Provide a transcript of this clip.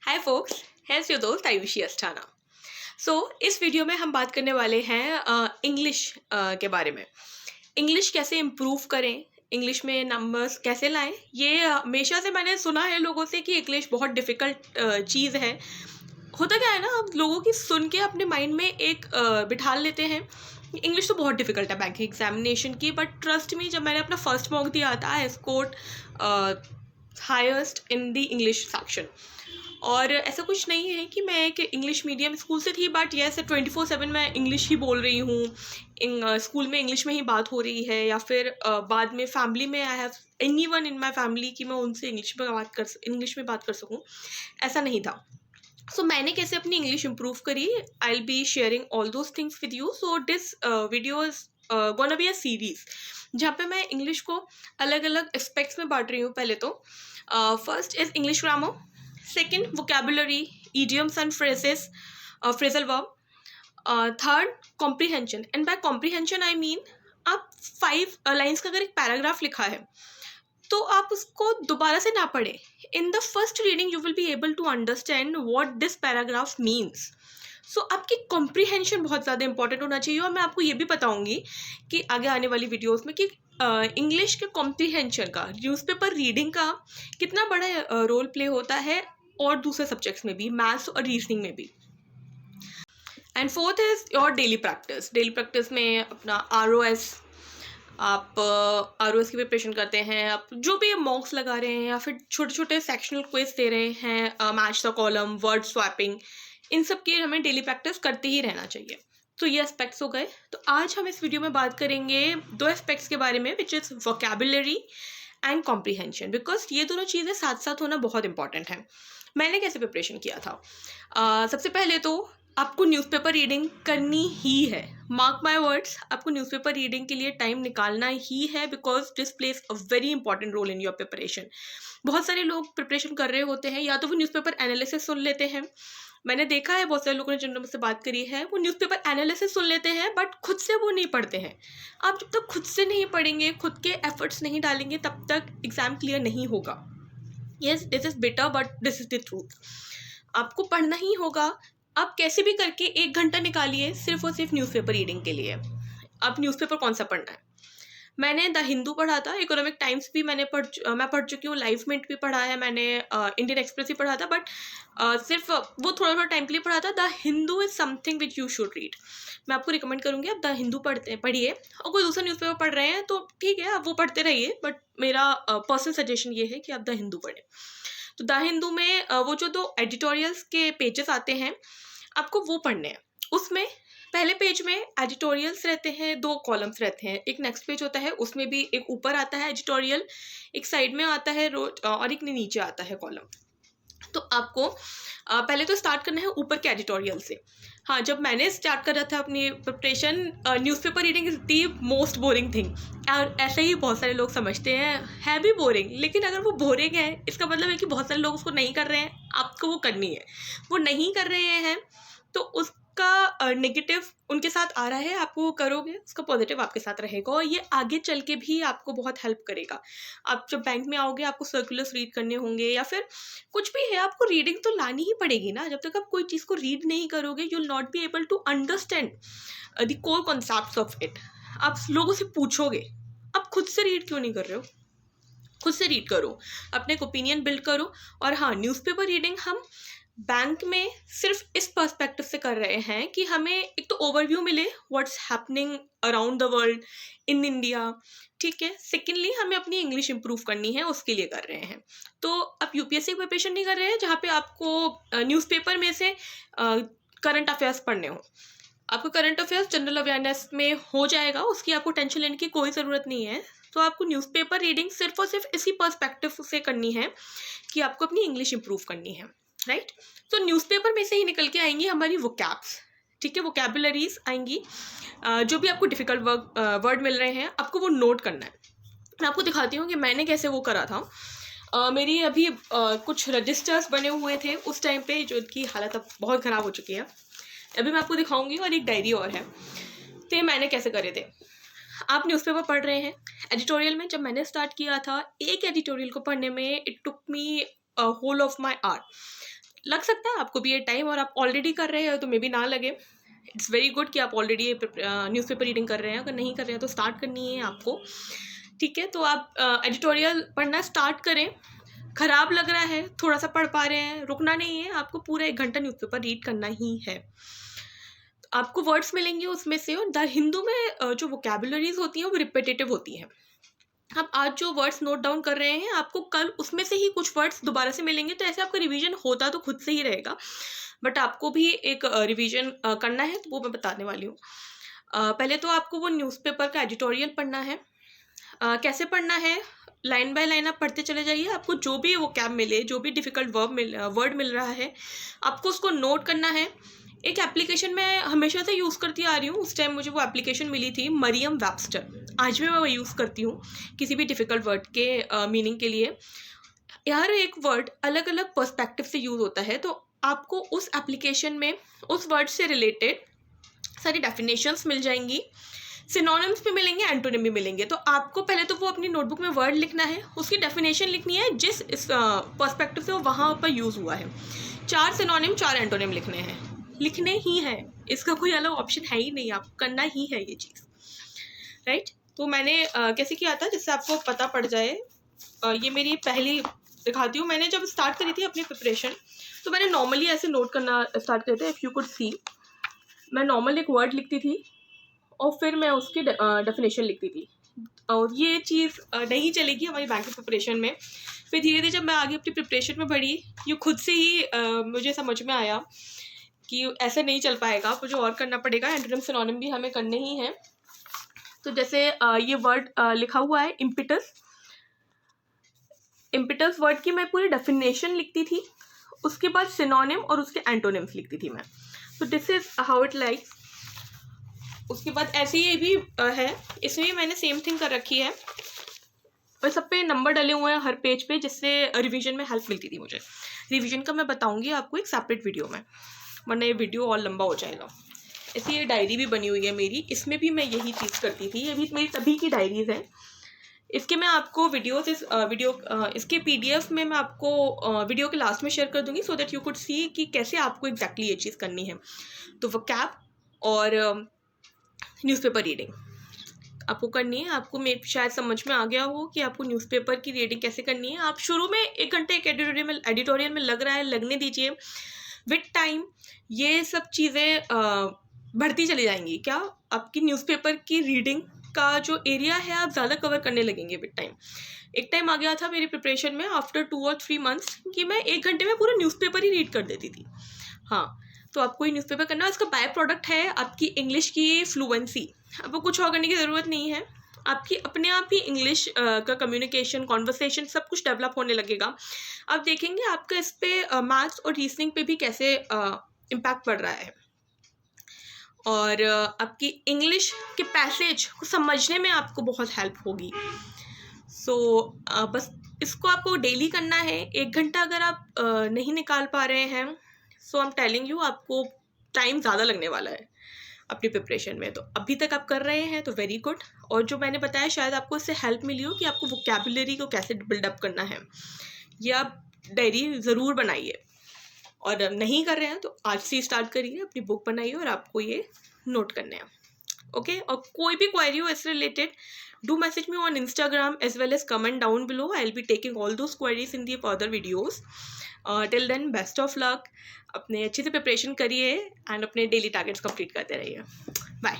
Hi focus, has your दोस्त आयुषी अस्थाना। इस video में हम बात करने वाले हैं इंग्लिश के बारे में। इंग्लिश कैसे इम्प्रूव करें, इंग्लिश में नंबर्स कैसे लाएं। ये हमेशा से मैंने सुना है लोगों से कि इंग्लिश बहुत डिफ़िकल्ट चीज़ है। होता क्या है ना, हम लोगों की सुन के अपने माइंड में एक बिठा लेते हैं। इंग्लिश तो बहुत डिफ़िकल्ट है बैंकिंग एग्जामिनेशन की, बट ट्रस्ट मी, जब मैंने अपना फर्स्ट मॉक दिया था I scored highest in the English section. और ऐसा कुछ नहीं है कि मैं एक इंग्लिश मीडियम स्कूल से थी, बट यस 24/7 मैं इंग्लिश ही बोल रही हूँ। स्कूल में इंग्लिश में ही बात हो रही है, या फिर बाद में फैमिली में I have anyone in my family कि मैं उनसे इंग्लिश में बात कर सकूँ, ऐसा नहीं था। मैंने कैसे अपनी इंग्लिश इम्प्रूव करी, I will be sharing all those things with you. This video is gonna be a series जहाँ पे मैं इंग्लिश को अलग अलग एस्पेक्ट्स में बांट रही हूँ। पहले तो first is English grammar, second vocabulary, idioms and phrases, phrasal verb, third comprehension. And by comprehension I mean, आप 5 लाइन्स का अगर एक पैराग्राफ लिखा है तो आप उसको दोबारा से ना पढ़ें। In the first reading you will be able to understand what this paragraph means. आपकी कॉम्प्रीहेंशन बहुत ज़्यादा इंपॉर्टेंट होना चाहिए। और मैं आपको ये भी बताऊंगी कि आगे आने वाली वीडियोस में कि इंग्लिश के कॉम्प्रीहेंशन का, न्यूज़पेपर रीडिंग का कितना बड़ा रोल प्ले होता है, और दूसरे सब्जेक्ट्स में भी, मैथ्स और रीजनिंग में भी। And fourth is your daily practice. Daily practice में अपना ROS, आप ROS की प्रिपरेशन करते हैं, आप जो भी मॉक्स लगा रहे हैं, या फिर छोटे छोटे सेक्शनल क्विज दे रहे हैं, match the column, word swapping, इन सब की हमें डेली प्रैक्टिस करते ही रहना चाहिए। ये एस्पेक्ट्स हो गए। तो आज हम इस वीडियो में बात करेंगे 2 एस्पेक्ट्स के बारे में, which is vocabulary and comprehension, because ये दोनों चीज़ें साथ साथ होना बहुत इंपॉर्टेंट है। मैंने कैसे प्रिपरेशन किया था? सबसे पहले तो आपको न्यूज़पेपर रीडिंग करनी ही है। मार्क माय वर्ड्स, आपको न्यूज़पेपर रीडिंग के लिए टाइम निकालना ही है, because this plays a very important role in your preparation. बहुत सारे लोग प्रिपरेशन कर रहे होते हैं, या तो वो न्यूज़पेपर एनालिसिस सुन लेते हैं। मैंने देखा है बहुत सारे लोगों ने जिन्होंने मुझसे बात करी है, वो न्यूज़पेपर एनालिसिस सुन लेते हैं बट खुद से वो नहीं पढ़ते हैं। आप जब तक खुद से नहीं पढ़ेंगे, खुद के एफर्ट्स नहीं डालेंगे, तब तक एग्ज़ाम क्लियर नहीं होगा। Yes, this is bitter but this is the truth. आपको पढ़ना ही होगा। आप कैसे भी करके 1 घंटा निकालिए सिर्फ और सिर्फ न्यूज़पेपर रीडिंग के लिए। आप न्यूज़पेपर कौन सा पढ़ना है? मैंने द हिंदू पढ़ा था, इकोनॉमिक टाइम्स भी मैं पढ़ चुकी हूँ, लाइफ मिनट भी पढ़ा है मैंने, इंडियन एक्सप्रेस भी पढ़ा था, बट सिर्फ वो थोड़ा थोड़ा टाइम के लिए पढ़ा था। The Hindu is something which you should read. मैं आपको रिकमेंड करूँगी आप द हिंदू पढ़िए। और कोई दूसरा न्यूज़पेपर पढ़ रहे हैं तो ठीक है, आप वो पढ़ते रहिए, बट मेरा पर्सनल सजेशन ये है कि आप द हिंदू पढ़ें। तो द हिंदू में वो जो 2 एडिटोरियल्स के पेजेस आते हैं, आपको वो पढ़ने हैं। उसमें पहले पेज में एडिटोरियल्स रहते हैं, 2 कॉलम्स रहते हैं। एक नेक्स्ट पेज होता है, उसमें भी एक ऊपर आता है एडिटोरियल, एक साइड में आता है और एक नीचे आता है कॉलम। तो आपको पहले तो स्टार्ट करना है ऊपर के एडिटोरियल से। हाँ, जब मैंने स्टार्ट करा था अपनी preparation, newspaper reading is the most boring thing. और ऐसे ही बहुत सारे लोग समझते हैं, है भी बोरिंग, लेकिन अगर वो बोरिंग है इसका मतलब है कि बहुत सारे लोग उसको नहीं कर रहे हैं, आपको वो करनी है। वो नहीं कर रहे हैं तो उसका नेगेटिव उनके साथ आ रहा है, आपको वो करोगे, उसका पॉजिटिव आपके साथ रहेगा, और ये आगे चल के भी आपको बहुत हेल्प करेगा। आप जब बैंक में आओगे, आपको सर्कुलर्स रीड करने होंगे, या फिर कुछ भी है, आपको रीडिंग तो लानी ही पड़ेगी ना। जब तक आप कोई चीज़ को रीड नहीं करोगे, you will not be able to understand the core concepts of it. आप लोगों से पूछोगे, आप खुद से रीड क्यों नहीं कर रहे हो? खुद से रीड करो, अपने एक ओपिनियन बिल्ड करो। और हाँ, न्यूज़पेपर रीडिंग हम बैंक में सिर्फ इस पर्सपेक्टिव से कर रहे हैं कि हमें एक तो ओवरव्यू मिले what's happening around the world, in India, ठीक है। सेकेंडली, हमें अपनी इंग्लिश इंप्रूव करनी है, उसके लिए कर रहे हैं। तो आप UPSC की प्रिपरेशन नहीं कर रहे हैं जहाँ पे आपको न्यूज़पेपर में से करंट अफेयर्स पढ़ने हो। आपको करंट अफेयर्स जनरल अवेयरनेस में हो जाएगा, उसकी आपको टेंशन लेने की कोई ज़रूरत नहीं है। तो आपको न्यूज़पेपर रीडिंग सिर्फ और सिर्फ इसी पर्सपेक्टिव से करनी है कि आपको अपनी इंग्लिश इंप्रूव करनी है, राइट। तो न्यूज़पेपर में से ही निकल के आएंगी हमारी वोकैब्स, ठीक है, वोकेबुलरीज आएंगी। जो भी आपको डिफ़िकल्ट वर्ड मिल रहे हैं, आपको वो नोट करना है। मैं आपको दिखाती हूँ कि मैंने कैसे वो करा था। मेरी अभी कुछ रजिस्टर्स बने हुए थे उस टाइम पे, जो की हालत अब बहुत ख़राब हो चुकी है। अभी मैं आपको दिखाऊंगी, और एक डायरी और है। तो ये मैंने कैसे करे थे। आप न्यूज़पेपर पढ़ रहे हैं, एडिटोरियल में जब मैंने स्टार्ट किया था, एक एडिटोरियल को पढ़ने में it took me whole of my hour. लग सकता है आपको भी ये टाइम, और आप ऑलरेडी कर रहे हो तो मे बी ना लगे। इट्स वेरी गुड कि आप ऑलरेडी ये न्यूज़पेपर रीडिंग कर रहे हैं। अगर नहीं कर रहे हैं तो स्टार्ट करनी है आपको, ठीक है। तो आप एडिटोरियल पढ़ना स्टार्ट करें। ख़राब लग रहा है, थोड़ा सा पढ़ पा रहे हैं, रुकना नहीं है, आपको पूरा 1 घंटा न्यूज़पेपर रीड करना ही है। आपको वर्ड्स मिलेंगे उसमें से, और द हिंदू में जो वोकैबुलरीज होती हैं वो रिपीटेटिव होती हैं। आप आज जो वर्ड्स नोट डाउन कर रहे हैं, आपको कल उसमें से ही कुछ वर्ड्स दोबारा से मिलेंगे, तो ऐसे आपका रिवीजन होता तो खुद से ही रहेगा, बट आपको भी एक रिवीजन करना है, तो वो मैं बताने वाली हूँ। पहले तो आपको वो न्यूज़पेपर का एडिटोरियल पढ़ना है। कैसे पढ़ना है? लाइन बाय लाइन आप पढ़ते चले जाइए। आपको जो भी वोकैब मिले, जो भी डिफ़िकल्ट वर्ड मिल रहा है, आपको उसको नोट करना है। एक एप्लीकेशन मैं हमेशा से यूज़ करती आ रही हूँ, उस टाइम मुझे वो एप्लीकेशन मिली थी, मरियम वेबस्टर। आज भी मैं वो यूज़ करती हूँ किसी भी डिफ़िकल्ट वर्ड के मीनिंग के लिए। हर एक वर्ड अलग अलग पर्सपेक्टिव से यूज़ होता है, तो आपको उस एप्लीकेशन में उस वर्ड से रिलेटेड सारी डेफिनेशंस मिल जाएंगी, सिनोनिम्स भी मिलेंगे, एंटोनिम भी मिलेंगे। तो आपको पहले तो वो अपनी नोटबुक में वर्ड लिखना है, उसकी डेफिनेशन लिखनी है जिस इस पर्सपेक्टिव से वो वहाँ पर यूज़ हुआ है। 4 सिनोनिम 4 एंटोनिम लिखने हैं, लिखने ही है, इसका कोई अलग ऑप्शन है ही नहीं, आपको करना ही है ये चीज़, राइट। तो मैंने कैसे किया था जिससे आपको पता पड़ जाए। ये मेरी पहली दिखाती हूँ। मैंने जब स्टार्ट करी थी अपनी प्रिपरेशन, तो मैंने नॉर्मली ऐसे नोट करना स्टार्ट करे थे। इफ़ यू कुड सी, मैं नॉर्मल एक वर्ड लिखती थी और फिर मैं उसकी डेफिनेशन लिखती थी, और ये चीज़ नहीं चलेगी हमारी बैंकिंग प्रिपरेशन में। फिर धीरे धीरे जब मैं आगे अपनी प्रिपरेशन में बढ़ी, ये खुद से ही मुझे समझ में आया कि ऐसे नहीं चल पाएगा, मुझे और करना पड़ेगा, एंटोनिम सिनोनिम भी हमें करने ही हैं। तो जैसे ये वर्ड लिखा हुआ है इम्पिटस। इम्पिटस वर्ड की मैं पूरी डेफिनेशन लिखती थी, उसके बाद सिनोनिम और उसके एंटोनिम्स लिखती थी मैं। तो this is how it likes. उसके बाद ऐसे ही ये भी है, इसमें भी मैंने सेम थिंग कर रखी है, और सब पे नंबर डले हुए हैं हर पेज पे, जिससे रिवीजन में हेल्प मिलती थी मुझे। रिवीजन का मैं बताऊंगी आपको एक सेपरेट वीडियो में, वरना ये वीडियो और लंबा हो जाएगा। ऐसी ये डायरी भी बनी हुई है मेरी, इसमें भी मैं यही चीज़ करती थी। ये भी मेरी तभी की डायरीज़ हैं। इसके मैं आपको इसके PDF में मैं आपको वीडियो के लास्ट में शेयर कर दूंगी, so that you could see कि कैसे आपको एग्जैक्टली ये चीज़ करनी है। तो वोकैब और न्यूज़पेपर रीडिंग आपको करनी है। आपको मेरे शायद समझ में आ गया हो कि आपको न्यूज़पेपर की रीडिंग कैसे करनी है। आप शुरू में 1 घंटे एक एडिटोरियल में लग रहा है, लगने दीजिए। विद टाइम ये सब चीज़ें बढ़ती चली जाएंगी। क्या आपकी न्यूज़पेपर की रीडिंग का जो एरिया है आप ज़्यादा कवर करने लगेंगे विद टाइम। एक टाइम आ गया था मेरी प्रिपरेशन में आफ्टर 2 और 3 मंथ्स कि मैं 1 घंटे में पूरा न्यूज़पेपर ही रीड कर देती थी। हाँ, तो आपको ये न्यूज़पेपर करना है। इसका बाय प्रोडक्ट है आपकी इंग्लिश की फ्लुएंसी। आपको कुछ और करने की ज़रूरत नहीं है, आपकी अपने आप ही इंग्लिश का कम्युनिकेशन, कॉन्वर्सेशन सब कुछ डेवलप होने लगेगा। आप देखेंगे आपका इस पे मैथ्स और रीजनिंग पे भी कैसे इम्पैक्ट पड़ रहा है, और आपकी इंग्लिश के पैसेज को समझने में आपको बहुत हेल्प होगी। सो बस इसको आपको डेली करना है। 1 घंटा अगर आप नहीं निकाल पा रहे हैं, सो आई एम टेलिंग यू आपको टाइम ज़्यादा लगने वाला है अपनी प्रिपरेशन में। तो अभी तक आप कर रहे हैं तो वेरी गुड, और जो मैंने बताया शायद आपको इससे हेल्प मिली हो कि आपको वोकैबुलरी को कैसे बिल्डअप करना है। ये आप डायरी ज़रूर बनाइए, और नहीं कर रहे हैं तो आज से स्टार्ट करिए, अपनी बुक बनाइए और आपको ये नोट करने हैं, ओके। और कोई भी क्वेरी हो इससे related, do message me on Instagram as well as comment down below. I'll be taking all those queries in the further videos. Till then, best of luck. अपने अच्छे से प्रिपरेशन करिए एंड अपने डेली टारगेट्स कंप्लीट करते रहिए। Bye.